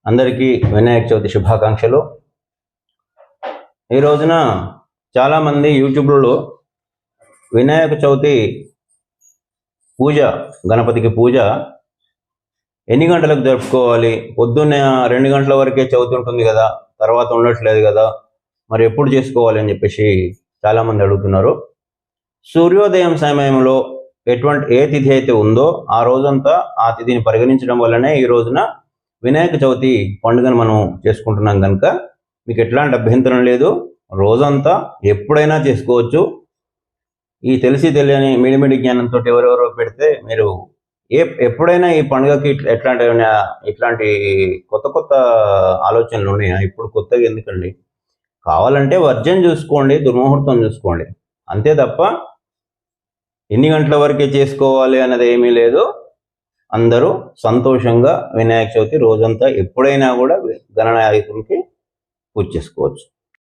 అందరికీ వినాయక చవితి శుభాకాంక్షలు. ఈ రోజున చాలామంది యూట్యూబ్లో వినాయక చవితి పూజ, గణపతికి పూజ ఎన్ని గంటలకు జరుపుకోవాలి, పొద్దున్న 2 గంటల వరకే చవితి ఉంటుంది కదా, తర్వాత ఉండట్లేదు కదా, మరి ఎప్పుడు చేసుకోవాలి అని చెప్పేసి చాలామంది అడుగుతున్నారు. సూర్యోదయం సమయంలో ఏ తిథి అయితే ఉందో ఆ రోజంతా ఆ తిథిని పరిగణించడం వల్లనే ఈ రోజున వినాయక చవితి పండుగను మనం చేసుకుంటున్నాం కనుక మీకు ఎట్లాంటి అభ్యంతరం లేదు. రోజంతా ఎప్పుడైనా చేసుకోవచ్చు. ఈ తెలియని మిడిమిడి జ్ఞానంతో ఎవరెవరో పెడితే మీరు ఎప్పుడైనా ఈ పండుగకి ఇట్లాంటి కొత్త ఆలోచనలు ఉన్నాయా? ఇప్పుడు కొత్తగా ఎందుకండి? కావాలంటే వర్జం చూసుకోండి, దుర్ముహూర్తం చూసుకోండి, అంతే తప్ప ఎన్ని గంటల వరకే చేసుకోవాలి అన్నది ఏమీ లేదు. అందరూ సంతోషంగా వినాయక చవితి రోజంతా ఎప్పుడైనా కూడా గణనాయకునికి పూజ చేసుకోవచ్చు.